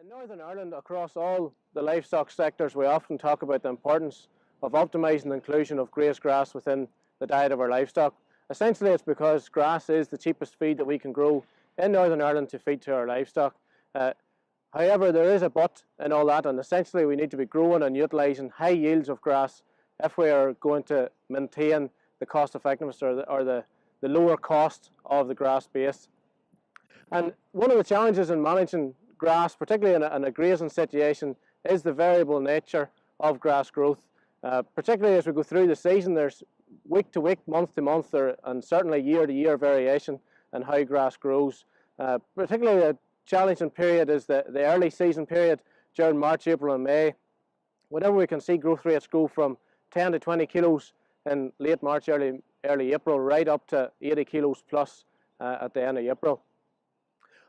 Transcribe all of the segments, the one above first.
In Northern Ireland, across all the livestock sectors, we often talk about the importance of optimising the inclusion of grazed grass within the diet of our livestock. Essentially, it's because grass is the cheapest feed that we can grow in Northern Ireland to feed to our livestock. However, there is a but in all that, and essentially we need to be growing and utilising high yields of grass if we are going to maintain the cost effectiveness or the lower cost of the grass base. And one of the challenges in managing grass, particularly in a grazing situation, is the variable nature of grass growth. Particularly as we go through the season, there's week to week, month to month, and certainly year to year variation in how grass grows. Particularly a challenging period is the early season period during March, April and May. Whenever we can see growth rates go from 10 to 20 kilos in late March, early April, right up to 80 kilos plus at the end of April.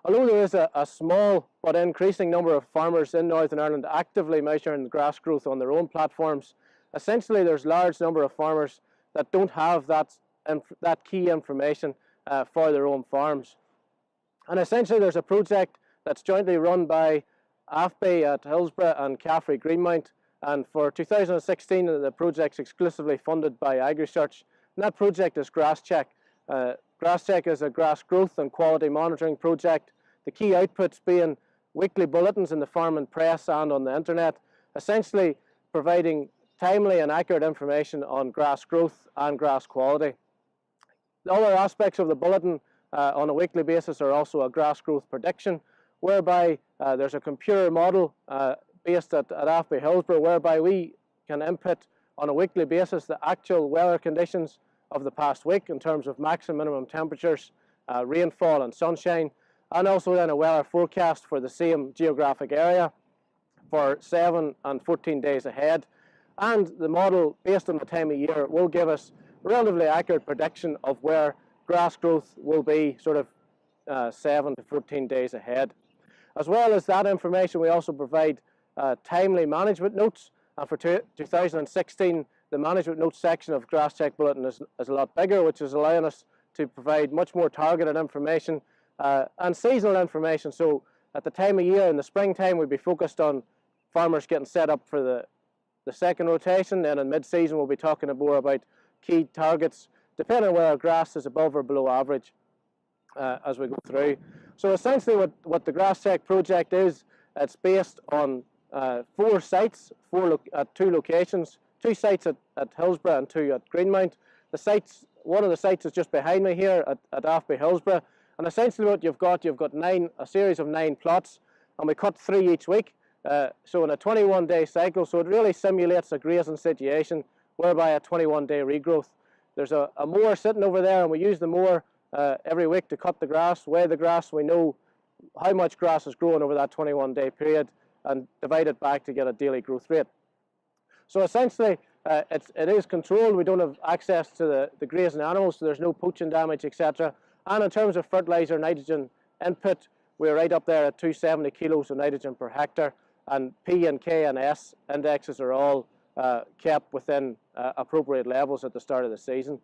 Although there is a small but increasing number of farmers in Northern Ireland actively measuring grass growth on their own platforms, essentially there's a large number of farmers that don't have that key information for their own farms. And essentially there's a project that's jointly run by AFBI at Hillsborough and Caffrey Greenmount, and for 2016 the project's exclusively funded by AgriSearch, and that project is GrassCheck. GrassCheck is a grass growth and quality monitoring project, the key outputs being weekly bulletins in the farm and press and on the internet, essentially providing timely and accurate information on grass growth and grass quality. The other aspects of the bulletin on a weekly basis are also a grass growth prediction, whereby there's a computer model based at AFBI Hillsborough, whereby we can input on a weekly basis the actual weather conditions of the past week in terms of maximum minimum temperatures, rainfall and sunshine, and also then a weather forecast for the same geographic area for 7 and 14 days ahead. And the model, based on the time of year, will give us a relatively accurate prediction of where grass growth will be sort of 7 to 14 days ahead. As well as that information, we also provide timely management notes, and for 2016 the management notes section of GrassCheck Bulletin is a lot bigger, which is allowing us to provide much more targeted information and seasonal information. So at the time of year, in the springtime, we'd be focused on farmers getting set up for the second rotation. Then in mid-season we'll be talking more about key targets, depending on whether our grass is above or below average as we go through. So essentially what the GrassCheck project is, it's based on 4 sites, 2 locations, 2 sites at Hillsborough and 2 at Greenmount. One of the sites is just behind me here at AFBI Hillsborough, and essentially what you've got a series of 9 plots, and we cut 3 each week, so in a 21-day cycle, so it really simulates a grazing situation whereby a 21-day regrowth. There's a mower sitting over there, and we use the mower every week to cut the grass, weigh the grass. We know how much grass is growing over that 21-day period and divide it back to get a daily growth rate. So essentially it is controlled. We don't have access to the grazing animals, so there's no poaching damage, etc. And in terms of fertiliser nitrogen input, we're right up there at 270 kilos of nitrogen per hectare, and P and K and S indexes are all kept within appropriate levels at the start of the season.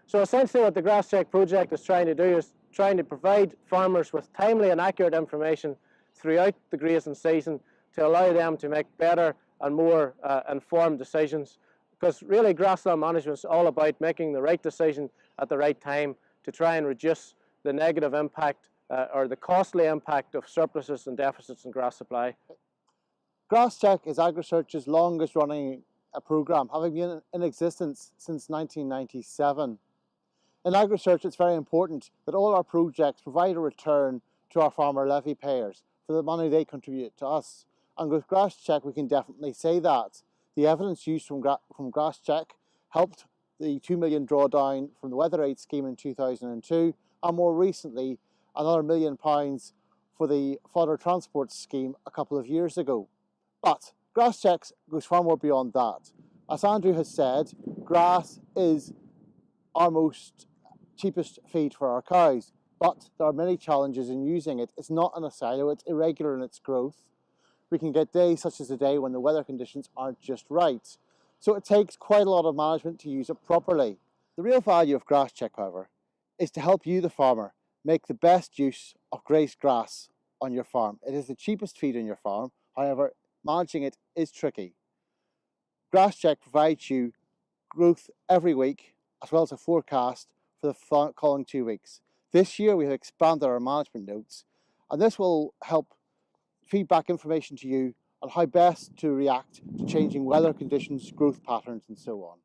So essentially what the GrassCheck project is trying to do is trying to provide farmers with timely and accurate information throughout the grazing season to allow them to make better and more informed decisions, because really grassland management is all about making the right decision at the right time to try and reduce the negative impact or the costly impact of surpluses and deficits in grass supply. GrassCheck is AgriSearch's longest running programme, having been in existence since 1997. In AgriSearch, it's very important that all our projects provide a return to our farmer levy payers for the money they contribute to us. And with GrassCheck, we can definitely say that. The evidence used from GrassCheck helped the 2 million drawdown from the Weather Aid scheme in 2002, and more recently another £1 million for the fodder transport scheme a couple of years ago. But GrassCheck goes far more beyond that. As Andrew has said, grass is our most cheapest feed for our cows, but there are many challenges in using it. It's not in a silo, it's irregular in its growth. We can get days such as today when the weather conditions aren't just right. So it takes quite a lot of management to use it properly. The real value of GrassCheck, however, is to help you, the farmer, make the best use of grazed grass on your farm. It is the cheapest feed on your farm. However, managing it is tricky. GrassCheck provides you growth every week, as well as a forecast for the following 2 weeks. This year we have expanded our management notes, and this will help feed back information to you on how best to react to changing weather conditions, growth patterns, and so on.